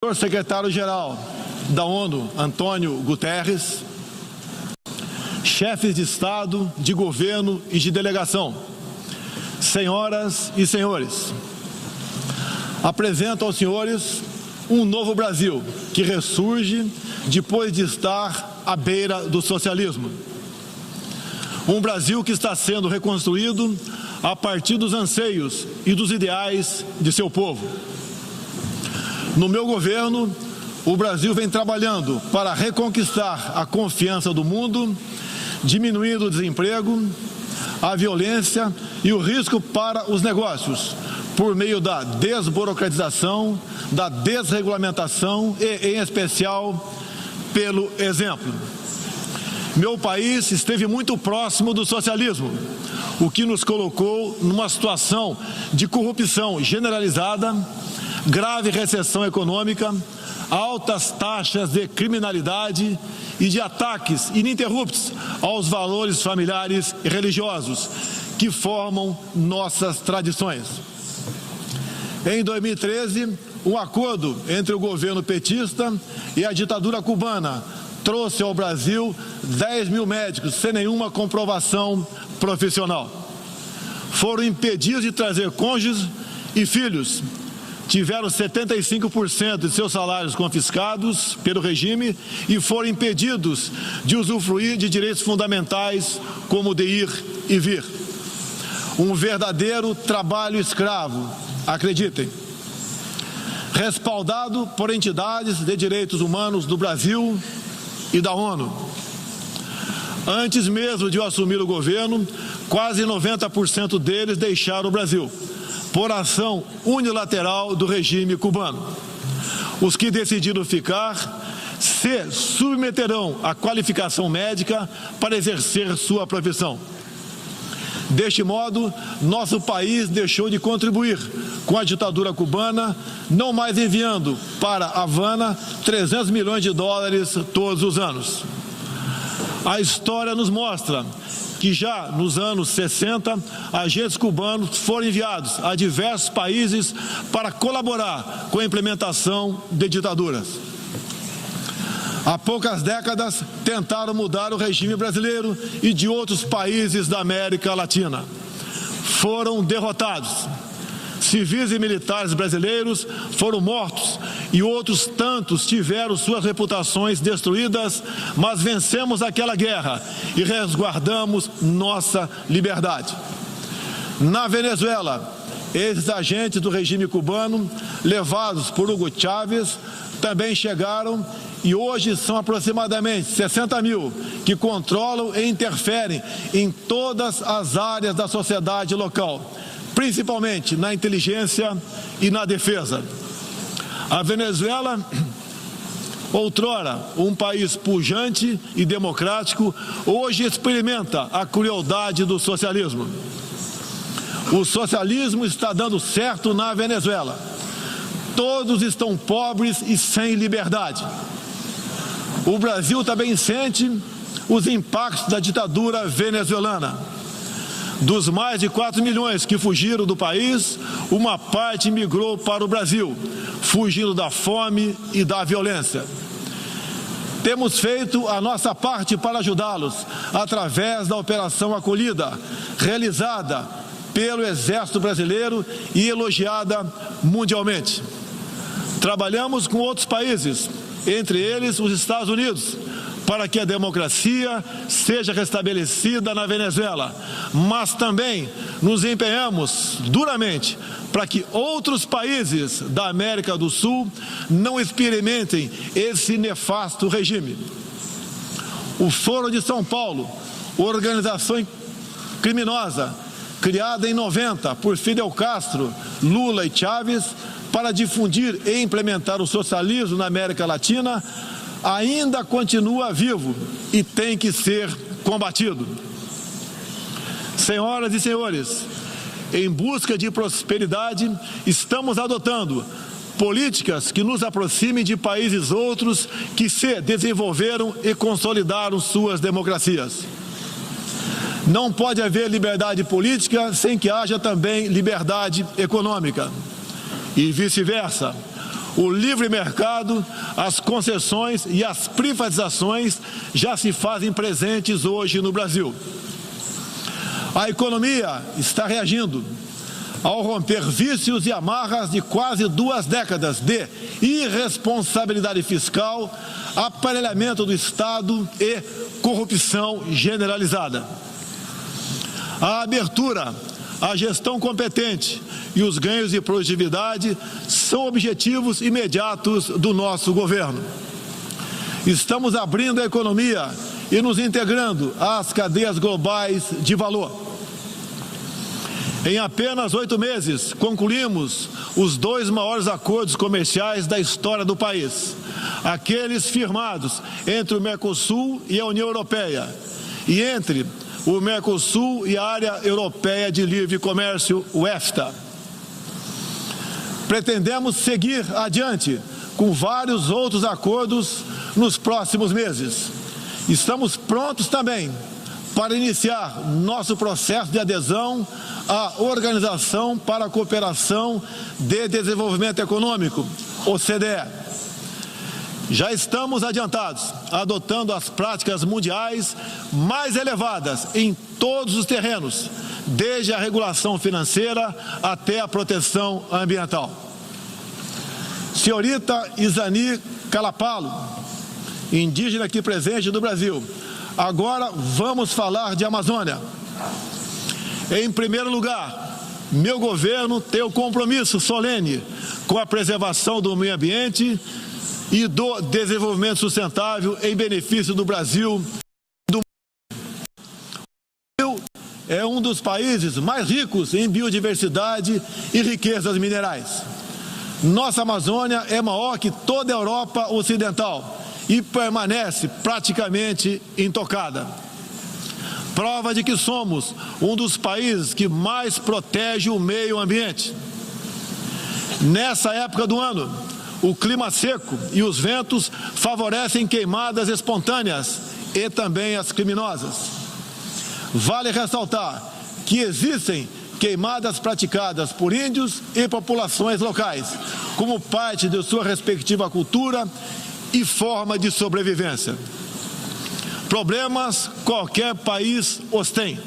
Senhor secretário-geral da ONU, Antônio Guterres, chefes de Estado, de governo e de delegação, senhoras e senhores, apresento aos senhores um novo Brasil que ressurge depois de estar à beira do socialismo. Um Brasil que está sendo reconstruído a partir dos anseios e dos ideais de seu povo. No meu governo, o Brasil vem trabalhando para reconquistar a confiança do mundo, diminuindo o desemprego, a violência e o risco para os negócios, por meio da desburocratização, da desregulamentação e, em especial, pelo exemplo. Meu país esteve muito próximo do socialismo, o que nos colocou numa situação de corrupção generalizada, grave recessão econômica, altas taxas de criminalidade e de ataques ininterruptos aos valores familiares e religiosos que formam nossas tradições. Em 2013, um acordo entre o governo petista e a ditadura cubana trouxe ao Brasil 10 mil médicos sem nenhuma comprovação profissional. Foram impedidos de trazer cônjuges e filhos. Tiveram 75% de seus salários confiscados pelo regime e foram impedidos de usufruir de direitos fundamentais como de ir e vir. Um verdadeiro trabalho escravo, acreditem. Respaldado por entidades de direitos humanos do Brasil e da ONU. Antes mesmo de eu assumir o governo, quase 90% deles deixaram o Brasil, por ação unilateral do regime cubano. Os que decidiram ficar se submeterão à qualificação médica para exercer sua profissão. Deste modo, nosso país deixou de contribuir com a ditadura cubana, não mais enviando para Havana 300 milhões de dólares todos os anos. A história nos mostra que já nos anos 60, agentes cubanos foram enviados a diversos países para colaborar com a implementação de ditaduras. Há poucas décadas, tentaram mudar o regime brasileiro e de outros países da América Latina. Foram derrotados. Civis e militares brasileiros foram mortos e outros tantos tiveram suas reputações destruídas, mas vencemos aquela guerra e resguardamos nossa liberdade. Na Venezuela, esses agentes do regime cubano, levados por Hugo Chávez, também chegaram e hoje são aproximadamente 60 mil que controlam e interferem em todas as áreas da sociedade local, principalmente na inteligência e na defesa. A Venezuela, outrora um país pujante e democrático, hoje experimenta a crueldade do socialismo. O socialismo está dando certo na Venezuela. Todos estão pobres e sem liberdade. O Brasil também sente os impactos da ditadura venezuelana. Dos mais de 4 milhões que fugiram do país, uma parte migrou para o Brasil, fugindo da fome e da violência. Temos feito a nossa parte para ajudá-los, através da Operação Acolhida, realizada pelo Exército Brasileiro e elogiada mundialmente. Trabalhamos com outros países, entre eles os Estados Unidos, para que a democracia seja restabelecida na Venezuela, mas também nos empenhamos duramente para que outros países da América do Sul não experimentem esse nefasto regime. O Foro de São Paulo, organização criminosa, criada em 90 por Fidel Castro, Lula e Chávez, para difundir e implementar o socialismo na América Latina, ainda continua vivo e tem que ser combatido. Senhoras e senhores, em busca de prosperidade, estamos adotando políticas que nos aproximem de países outros que se desenvolveram e consolidaram suas democracias. Não pode haver liberdade política sem que haja também liberdade econômica. E vice-versa. O livre mercado, as concessões e as privatizações já se fazem presentes hoje no Brasil. A economia está reagindo ao romper vícios e amarras de quase 2 décadas de irresponsabilidade fiscal, aparelhamento do Estado e corrupção generalizada. A abertura, a gestão competente e os ganhos de produtividade são objetivos imediatos do nosso governo. Estamos abrindo a economia e nos integrando às cadeias globais de valor. Em apenas 8 meses, concluímos os 2 maiores acordos comerciais da história do país, aqueles firmados entre o Mercosul e a União Europeia, e entre o Mercosul e a Área Europeia de Livre Comércio, o EFTA. Pretendemos seguir adiante com vários outros acordos nos próximos meses. Estamos prontos também para iniciar nosso processo de adesão à Organização para a Cooperação de Desenvolvimento Econômico, OCDE. Já estamos adiantados, adotando as práticas mundiais mais elevadas em todos os terrenos, desde a regulação financeira até a proteção ambiental. Senhorita Isani Calapalo, indígena aqui presente do Brasil, agora vamos falar de Amazônia. Em primeiro lugar, meu governo tem o compromisso solene com a preservação do meio ambiente e do desenvolvimento sustentável em benefício do Brasil. O Brasil é um dos países mais ricos em biodiversidade e riquezas minerais. Nossa Amazônia é maior que toda a Europa Ocidental e permanece praticamente intocada. Prova de que somos um dos países que mais protege o meio ambiente. Nessa época do ano, o clima seco e os ventos favorecem queimadas espontâneas e também as criminosas. Vale ressaltar que existem queimadas praticadas por índios e populações locais, como parte de sua respectiva cultura e forma de sobrevivência. Problemas qualquer país os tem.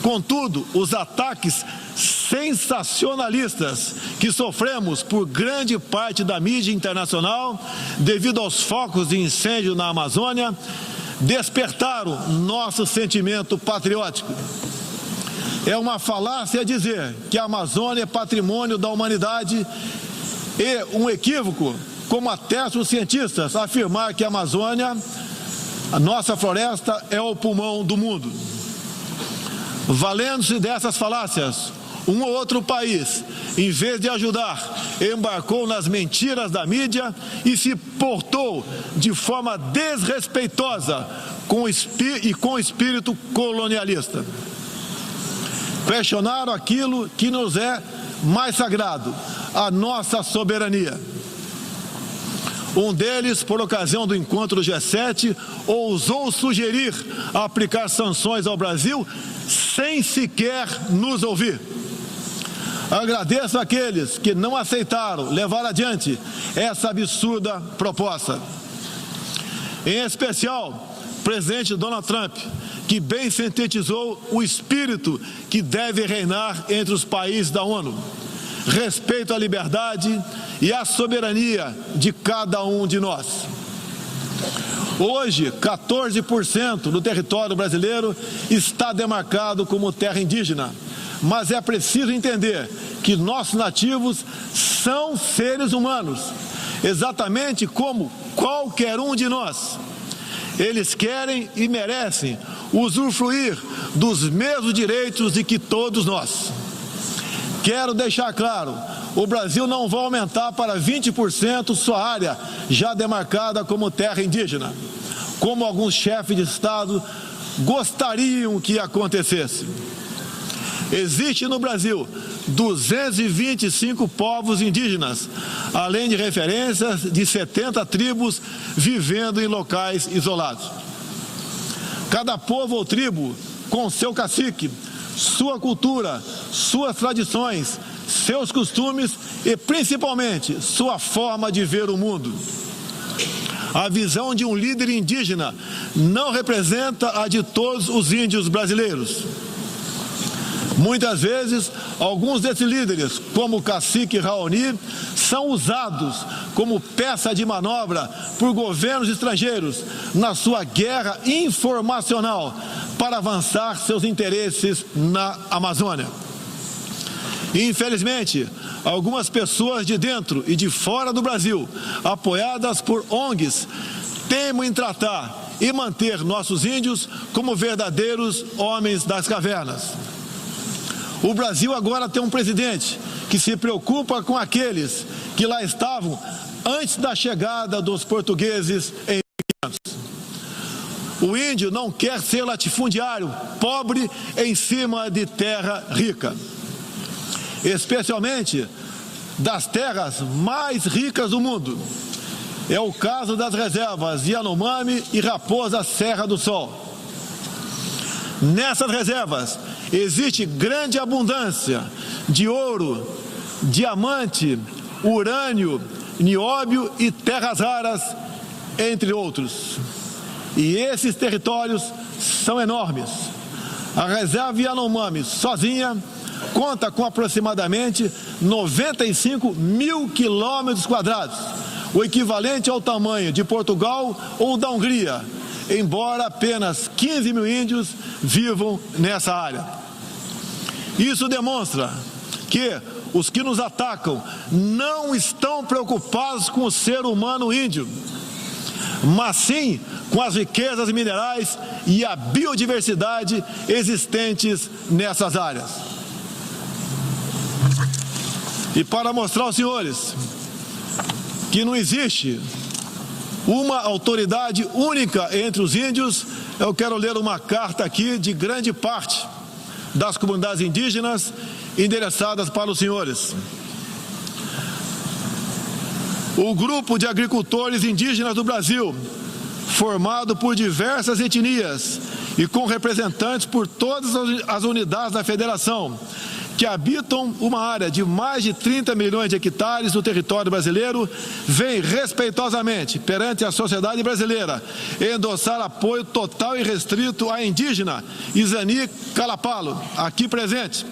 Contudo, os ataques sensacionalistas que sofremos por grande parte da mídia internacional, devido aos focos de incêndio na Amazônia, despertaram nosso sentimento patriótico. É uma falácia dizer que a Amazônia é patrimônio da humanidade e um equívoco, como atestam os cientistas, afirmar que a Amazônia, a nossa floresta, é o pulmão do mundo. Valendo-se dessas falácias, um ou outro país, em vez de ajudar, embarcou nas mentiras da mídia e se portou de forma desrespeitosa com o espírito colonialista. Questionaram aquilo que nos é mais sagrado, a nossa soberania. Um deles, por ocasião do encontro do G7, ousou sugerir aplicar sanções ao Brasil sem sequer nos ouvir. Agradeço àqueles que não aceitaram levar adiante essa absurda proposta. Em especial, o presidente Donald Trump, que bem sintetizou o espírito que deve reinar entre os países da ONU: respeito à liberdade e à soberania de cada um de nós. Hoje, 14% do território brasileiro está demarcado como terra indígena, mas é preciso entender que nossos nativos são seres humanos, exatamente como qualquer um de nós. Eles querem e merecem usufruir dos mesmos direitos de que todos nós. Quero deixar claro, o Brasil não vai aumentar para 20% sua área já demarcada como terra indígena, como alguns chefes de Estado gostariam que acontecesse. Existe no Brasil 225 povos indígenas, além de referências de 70 tribos vivendo em locais isolados. Cada povo ou tribo, com seu cacique, sua cultura, suas tradições, seus costumes e, principalmente, sua forma de ver o mundo. A visão de um líder indígena não representa a de todos os índios brasileiros. Muitas vezes, alguns desses líderes, como o cacique Raoni, são usados como peça de manobra por governos estrangeiros na sua guerra informacional para avançar seus interesses na Amazônia. Infelizmente, algumas pessoas de dentro e de fora do Brasil, apoiadas por ONGs, teimam em tratar e manter nossos índios como verdadeiros homens das cavernas. O Brasil agora tem um presidente que se preocupa com aqueles que lá estavam antes da chegada dos portugueses em Minas. O índio não quer ser latifundiário, pobre em cima de terra rica, especialmente das terras mais ricas do mundo. É o caso das reservas Yanomami e Raposa Serra do Sol. Nessas reservas existe grande abundância de ouro, diamante, urânio, nióbio e terras raras, entre outros. E esses territórios são enormes. A reserva Yanomami sozinha conta com aproximadamente 95 mil quilômetros quadrados, o equivalente ao tamanho de Portugal ou da Hungria, embora apenas 15 mil índios vivam nessa área. Isso demonstra que os que nos atacam não estão preocupados com o ser humano índio, mas sim com as riquezas minerais e a biodiversidade existentes nessas áreas. E para mostrar aos senhores que não existe uma autoridade única entre os índios, eu quero ler uma carta aqui de grande parte das comunidades indígenas endereçadas para os senhores. O grupo de agricultores indígenas do Brasil, formado por diversas etnias e com representantes por todas as unidades da federação, que habitam uma área de mais de 30 milhões de hectares do território brasileiro, vem respeitosamente perante a sociedade brasileira endossar apoio total e restrito à indígena Izani Calapalo, aqui presente,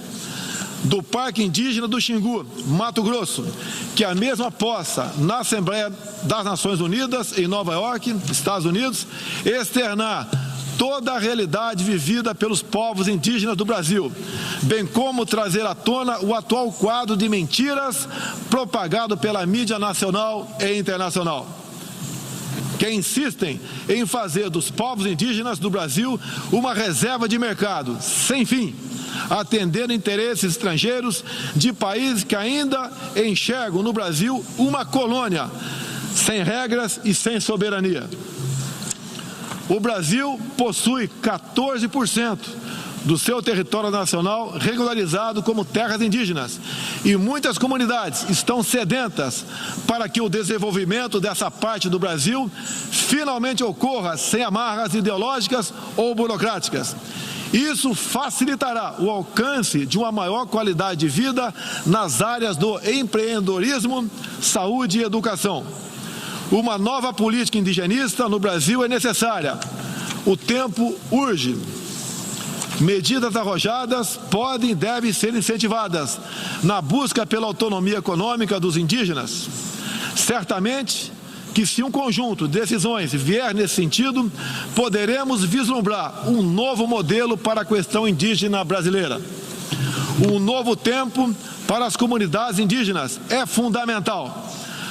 do Parque Indígena do Xingu, Mato Grosso, que a mesma possa, na Assembleia das Nações Unidas, em Nova York, Estados Unidos, externar toda a realidade vivida pelos povos indígenas do Brasil, bem como trazer à tona o atual quadro de mentiras propagado pela mídia nacional e internacional, que insistem em fazer dos povos indígenas do Brasil uma reserva de mercado sem fim, atendendo interesses estrangeiros de países que ainda enxergam no Brasil uma colônia, sem regras e sem soberania. O Brasil possui 14% do seu território nacional regularizado como terras indígenas e muitas comunidades estão sedentas para que o desenvolvimento dessa parte do Brasil finalmente ocorra sem amarras ideológicas ou burocráticas. Isso facilitará o alcance de uma maior qualidade de vida nas áreas do empreendedorismo, saúde e educação. Uma nova política indigenista no Brasil é necessária. O tempo urge. Medidas arrojadas podem e devem ser incentivadas na busca pela autonomia econômica dos indígenas. Certamente que, se um conjunto de decisões vier nesse sentido, poderemos vislumbrar um novo modelo para a questão indígena brasileira. Um novo tempo para as comunidades indígenas é fundamental.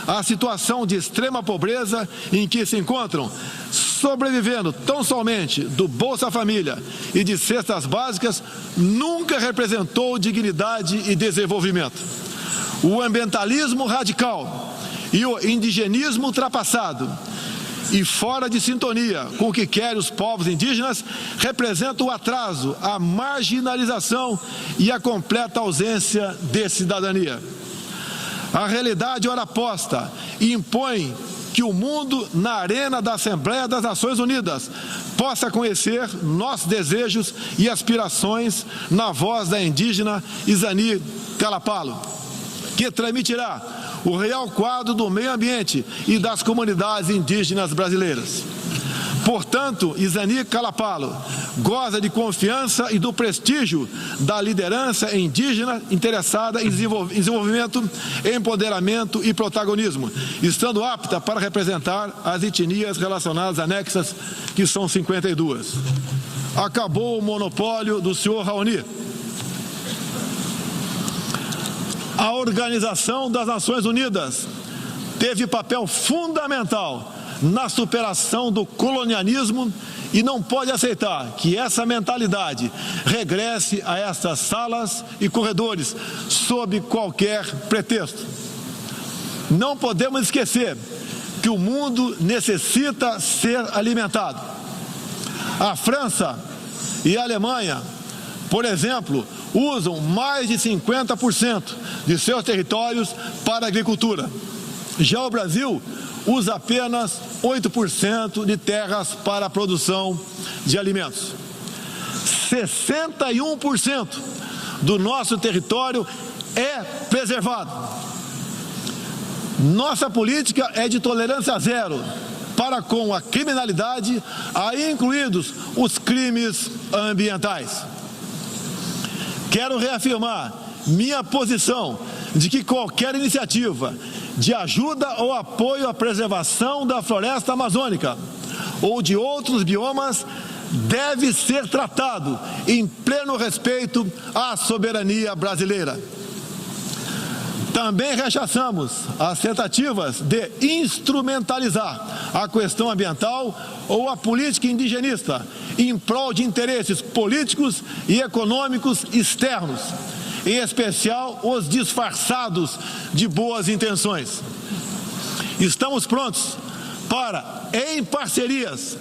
A situação de extrema pobreza em que se encontram, sobrevivendo tão somente do Bolsa Família e de cestas básicas, nunca representou dignidade e desenvolvimento. O ambientalismo radical e o indigenismo ultrapassado e fora de sintonia com o que querem os povos indígenas representam o atraso, a marginalização e a completa ausência de cidadania. A realidade ora posta impõe que o mundo, na arena da Assembleia das Nações Unidas, possa conhecer nossos desejos e aspirações na voz da indígena Izani Calapalo, que transmitirá o real quadro do meio ambiente e das comunidades indígenas brasileiras. Portanto, Izani Calapalo goza de confiança e do prestígio da liderança indígena interessada em desenvolvimento, empoderamento e protagonismo, estando apta para representar as etnias relacionadas anexas, que são 52. Acabou o monopólio do senhor Raoni. A Organização das Nações Unidas teve papel fundamental na superação do colonialismo e não pode aceitar que essa mentalidade regresse a essas salas e corredores sob qualquer pretexto. Não podemos esquecer que o mundo necessita ser alimentado. A França e a Alemanha, por exemplo, usam mais de 50% de seus territórios para a agricultura. Já o Brasil usa apenas 8% de terras para a produção de alimentos. 61% do nosso território é preservado. Nossa política é de tolerância zero para com a criminalidade, aí incluídos os crimes ambientais. Quero reafirmar minha posição de que qualquer iniciativa de ajuda ou apoio à preservação da floresta amazônica ou de outros biomas deve ser tratado em pleno respeito à soberania brasileira. Também rechaçamos as tentativas de instrumentalizar a questão ambiental ou a política indigenista em prol de interesses políticos e econômicos externos, em especial os disfarçados de boas intenções. Estamos prontos para, em parcerias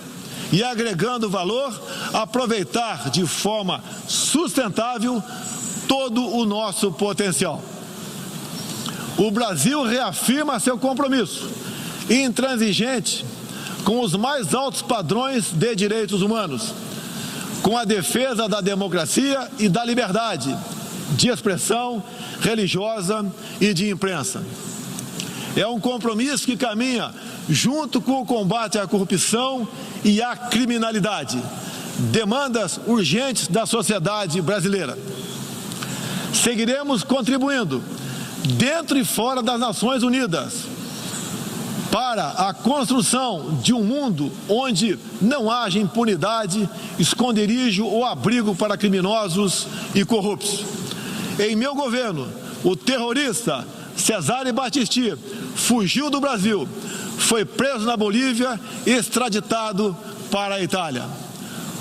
e agregando valor, aproveitar de forma sustentável todo o nosso potencial. O Brasil reafirma seu compromisso intransigente com os mais altos padrões de direitos humanos, com a defesa da democracia e da liberdade de expressão religiosa e de imprensa. É um compromisso que caminha junto com o combate à corrupção e à criminalidade, demandas urgentes da sociedade brasileira. Seguiremos contribuindo, dentro e fora das Nações Unidas, para a construção de um mundo onde não haja impunidade, esconderijo ou abrigo para criminosos e corruptos. Em meu governo, o terrorista Cesare Battisti fugiu do Brasil, foi preso na Bolívia e extraditado para a Itália.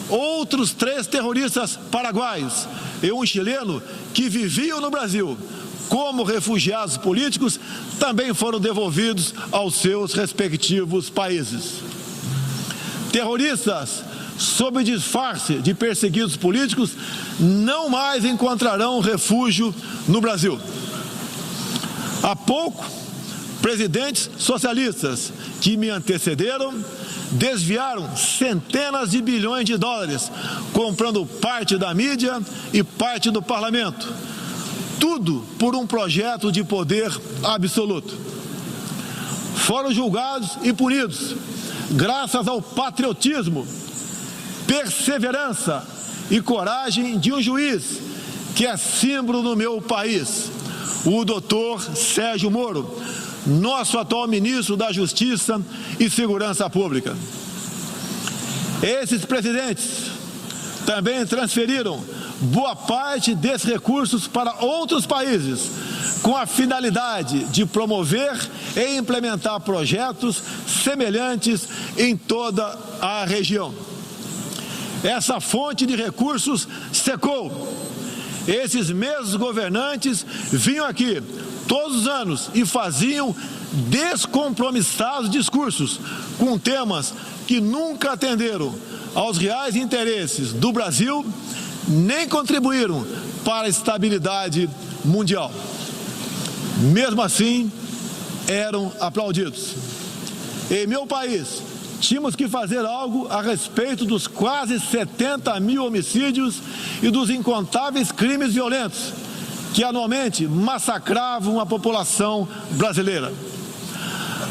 Outros 3 terroristas paraguaios e um chileno que viviam no Brasil como refugiados políticos também foram devolvidos aos seus respectivos países. Terroristas, sob disfarce de perseguidos políticos, não mais encontrarão refúgio no Brasil. Há pouco, presidentes socialistas que me antecederam desviaram centenas de bilhões de dólares, comprando parte da mídia e parte do parlamento. Tudo por um projeto de poder absoluto. Foram julgados e punidos graças ao patriotismo, perseverança e coragem de um juiz que é símbolo no meu país, o doutor Sérgio Moro, nosso atual ministro da Justiça e Segurança Pública. Esses presidentes também transferiram boa parte desses recursos para outros países, com a finalidade de promover e implementar projetos semelhantes em toda a região. Essa fonte de recursos secou. Esses mesmos governantes vinham aqui todos os anos e faziam descompromissados discursos com temas que nunca atenderam aos reais interesses do Brasil, nem contribuíram para a estabilidade mundial. Mesmo assim, eram aplaudidos. Em meu país, tínhamos que fazer algo a respeito dos quase 70 mil homicídios e dos incontáveis crimes violentos que anualmente massacravam a população brasileira.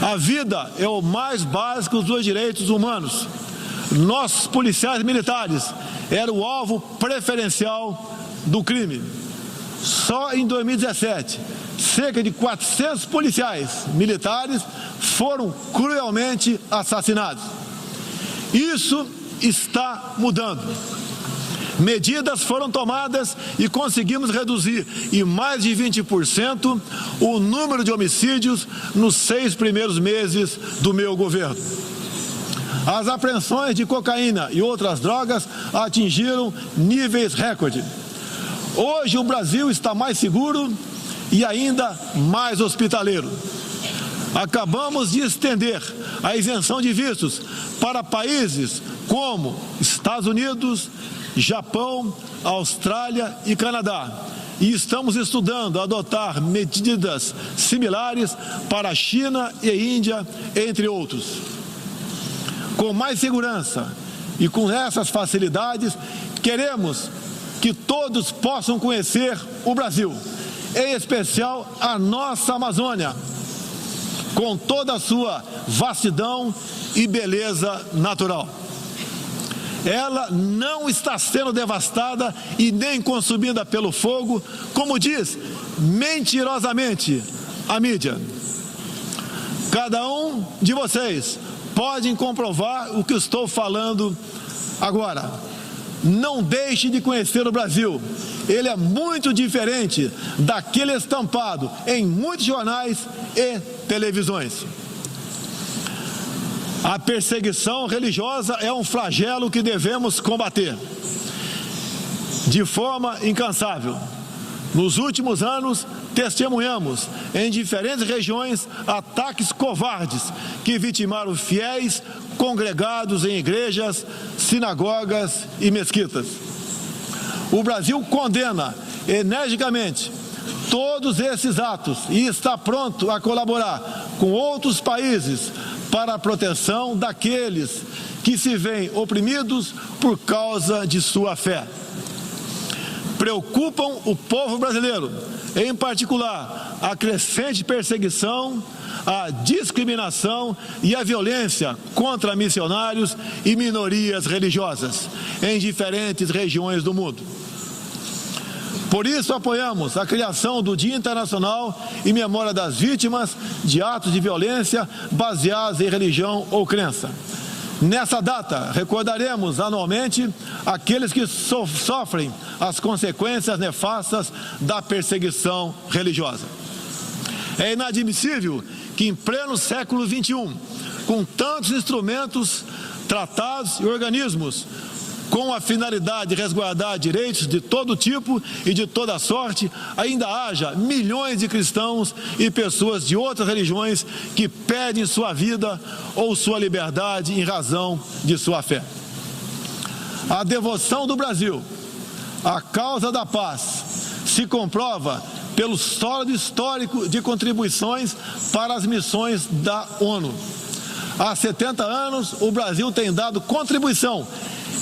A vida é o mais básico dos direitos humanos. Nossos policiais militares eram o alvo preferencial do crime. Só em 2017, cerca de 400 policiais militares foram cruelmente assassinados. Isso está mudando. Medidas foram tomadas e conseguimos reduzir em mais de 20% o número de homicídios nos 6 primeiros meses do meu governo. As apreensões de cocaína e outras drogas atingiram níveis recorde. Hoje o Brasil está mais seguro e ainda mais hospitaleiro. Acabamos de estender a isenção de vistos para países como Estados Unidos, Japão, Austrália e Canadá. E estamos estudando adotar medidas similares para a China e Índia, entre outros. Com mais segurança e com essas facilidades, queremos que todos possam conhecer o Brasil, em especial a nossa Amazônia, com toda a sua vastidão e beleza natural. Ela não está sendo devastada e nem consumida pelo fogo, como diz mentirosamente a mídia. Cada um de vocês pode comprovar o que estou falando agora. Não deixe de conhecer o Brasil. Ele é muito diferente daquele estampado em muitos jornais e televisões. A perseguição religiosa é um flagelo que devemos combater de forma incansável. Nos últimos anos, testemunhamos em diferentes regiões ataques covardes que vitimaram fiéis congregados em igrejas, sinagogas e mesquitas. O Brasil condena energicamente todos esses atos e está pronto a colaborar com outros países para a proteção daqueles que se veem oprimidos por causa de sua fé. Preocupam o povo brasileiro, em particular, a crescente perseguição, a discriminação e a violência contra missionários e minorias religiosas em diferentes regiões do mundo. Por isso, apoiamos a criação do Dia Internacional em memória das vítimas de atos de violência baseados em religião ou crença. Nessa data, recordaremos anualmente aqueles que sofrem as consequências nefastas da perseguição religiosa. É inadmissível que, em pleno século XXI, com tantos instrumentos, tratados e organismos com a finalidade de resguardar direitos de todo tipo e de toda sorte, ainda haja milhões de cristãos e pessoas de outras religiões que perdem sua vida ou sua liberdade em razão de sua fé. A devoção do Brasil à causa da paz se comprova pelo sólido histórico de contribuições para as missões da ONU. Há 70 anos, o Brasil tem dado contribuição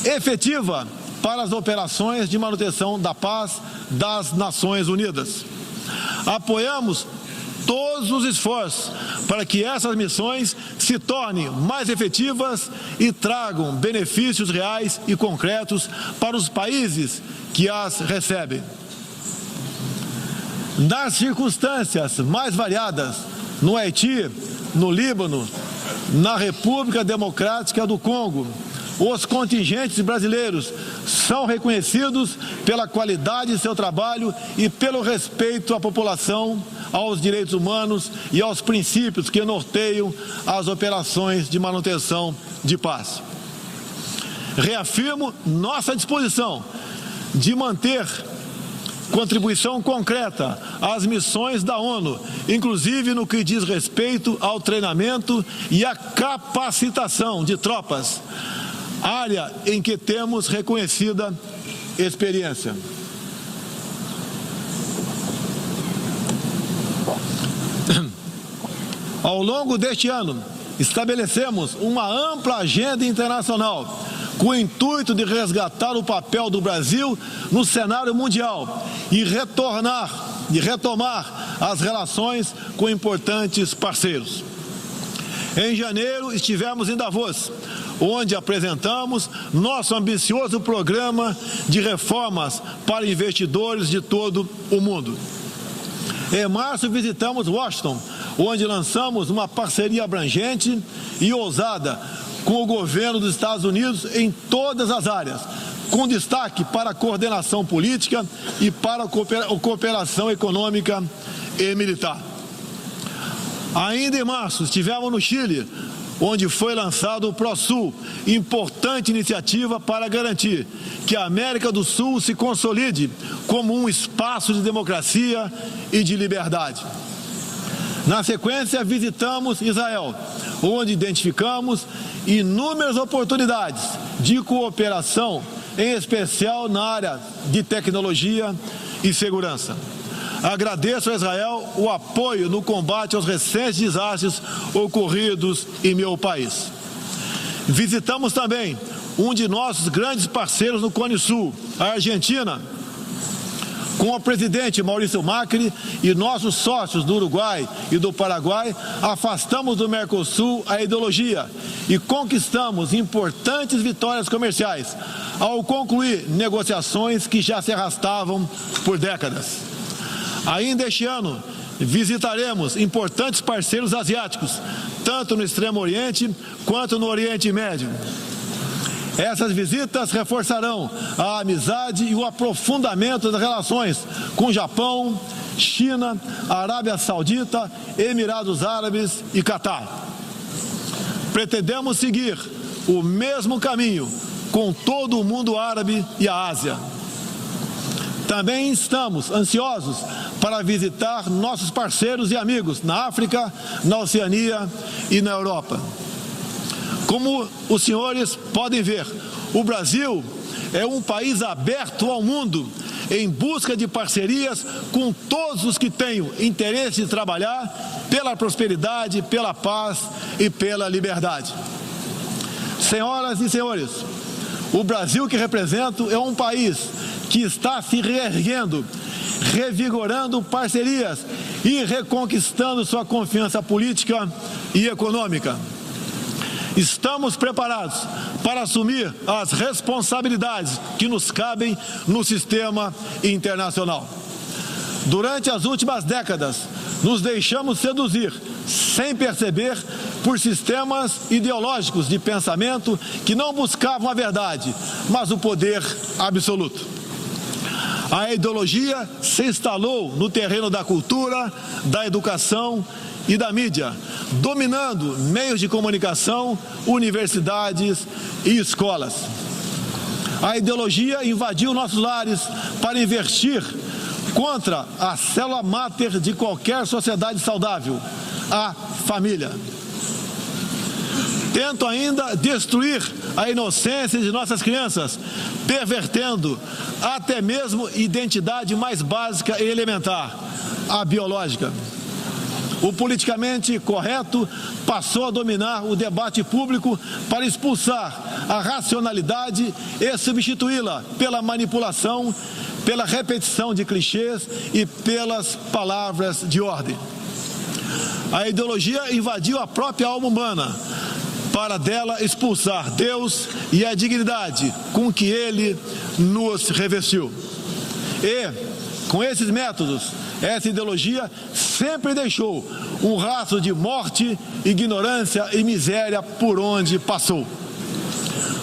efetiva para as operações de manutenção da paz das Nações Unidas. Apoiamos todos os esforços para que essas missões se tornem mais efetivas e tragam benefícios reais e concretos para os países que as recebem. Nas circunstâncias mais variadas, no Haiti, no Líbano, na República Democrática do Congo, os contingentes brasileiros são reconhecidos pela qualidade de seu trabalho e pelo respeito à população, aos direitos humanos e aos princípios que norteiam as operações de manutenção de paz. Reafirmo nossa disposição de manter contribuição concreta às missões da ONU, inclusive no que diz respeito ao treinamento e à capacitação de tropas, área em que temos reconhecida experiência. Ao longo deste ano, estabelecemos uma ampla agenda internacional com o intuito de resgatar o papel do Brasil no cenário mundial e retornar de retomar as relações com importantes parceiros. Em janeiro, estivemos em Davos, onde apresentamos nosso ambicioso programa de reformas para investidores de todo o mundo. Em março, visitamos Washington, onde lançamos uma parceria abrangente e ousada com o governo dos Estados Unidos em todas as áreas, com destaque para a coordenação política e para a cooperação econômica e militar. Ainda em março, estivemos no Chile, onde foi lançado o ProSul, importante iniciativa para garantir que a América do Sul se consolide como um espaço de democracia e de liberdade. Na sequência, visitamos Israel, onde identificamos inúmeras oportunidades de cooperação, em especial na área de tecnologia e segurança. Agradeço a Israel o apoio no combate aos recentes desastres ocorridos em meu país. Visitamos também um de nossos grandes parceiros no Cone Sul, a Argentina. Com o presidente Maurício Macri e nossos sócios do Uruguai e do Paraguai, afastamos do Mercosul a ideologia e conquistamos importantes vitórias comerciais, ao concluir negociações que já se arrastavam por décadas. Ainda este ano, visitaremos importantes parceiros asiáticos, tanto no Extremo Oriente quanto no Oriente Médio. Essas visitas reforçarão a amizade e o aprofundamento das relações com Japão, China, Arábia Saudita, Emirados Árabes e Catar. Pretendemos seguir o mesmo caminho com todo o mundo árabe e a Ásia. Também estamos ansiosos para visitar nossos parceiros e amigos na África, na Oceania e na Europa. Como os senhores podem ver, o Brasil é um país aberto ao mundo em busca de parcerias com todos os que tenham interesse de trabalhar pela prosperidade, pela paz e pela liberdade. Senhoras e senhores, o Brasil que represento é um país que está se reerguendo, revigorando parcerias e reconquistando sua confiança política e econômica. Estamos preparados para assumir as responsabilidades que nos cabem no sistema internacional. Durante as últimas décadas, nos deixamos seduzir, sem perceber, por sistemas ideológicos de pensamento que não buscavam a verdade, mas o poder absoluto. A ideologia se instalou no terreno da cultura, da educação e da mídia, dominando meios de comunicação, universidades e escolas. A ideologia invadiu nossos lares para investir contra a célula máter de qualquer sociedade saudável, a família. Tentam ainda destruir a inocência de nossas crianças, pervertendo até mesmo identidade mais básica e elementar, a biológica. O politicamente correto passou a dominar o debate público para expulsar a racionalidade e substituí-la pela manipulação, pela repetição de clichês e pelas palavras de ordem. A ideologia invadiu a própria alma humana, para dela expulsar Deus e a dignidade com que Ele nos revestiu. E, com esses métodos, essa ideologia sempre deixou um rastro de morte, ignorância e miséria por onde passou.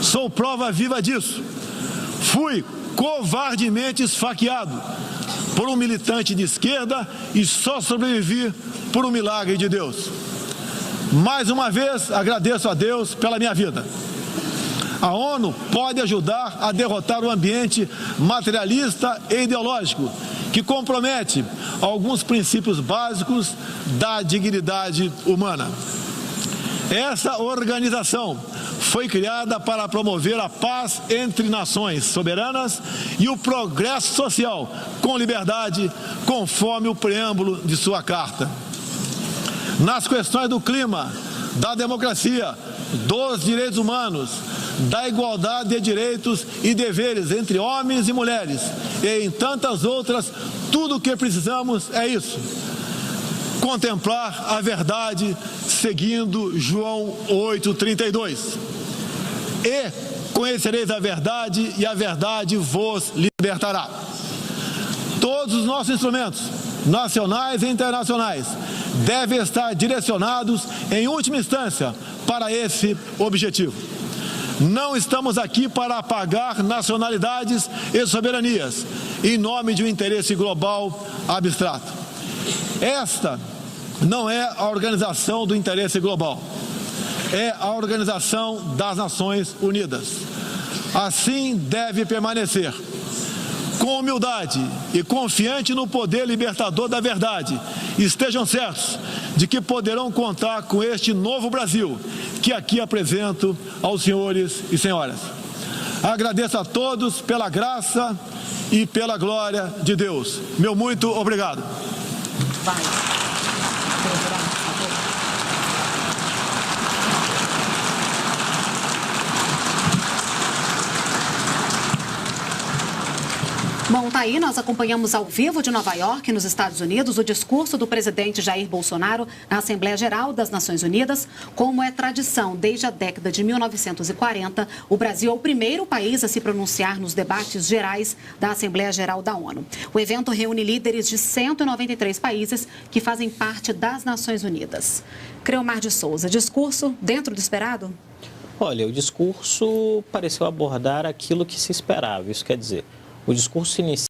Sou prova viva disso. Fui covardemente esfaqueado por um militante de esquerda e só sobrevivi por um milagre de Deus. Mais uma vez, agradeço a Deus pela minha vida. A ONU pode ajudar a derrotar o ambiente materialista e ideológico que compromete alguns princípios básicos da dignidade humana. Essa organização foi criada para promover a paz entre nações soberanas e o progresso social com liberdade, conforme o preâmbulo de sua carta. Nas questões do clima, da democracia, dos direitos humanos, da igualdade de direitos e deveres entre homens e mulheres, e em tantas outras, tudo o que precisamos é isso: contemplar a verdade seguindo João 8,32. E conhecereis a verdade, e a verdade vos libertará. Todos os nossos instrumentos, nacionais e internacionais, devem estar direcionados, em última instância, para esse objetivo. Não estamos aqui para apagar nacionalidades e soberanias, em nome de um interesse global abstrato. Esta não é a organização do interesse global, é a Organização das Nações Unidas. Assim deve permanecer, com humildade e confiante no poder libertador da verdade. Estejam certos de que poderão contar com este novo Brasil que aqui apresento aos senhores e senhoras. Agradeço a todos pela graça e pela glória de Deus. Meu muito obrigado. Bom, tá aí, nós acompanhamos ao vivo de Nova York, nos Estados Unidos, o discurso do presidente Jair Bolsonaro na Assembleia Geral das Nações Unidas. Como é tradição, desde a década de 1940, o Brasil é o primeiro país a se pronunciar nos debates gerais da Assembleia Geral da ONU. O evento reúne líderes de 193 países que fazem parte das Nações Unidas. Creomar de Souza, discurso dentro do esperado? Olha, o discurso pareceu abordar aquilo que se esperava, isso quer dizer, o discurso inicia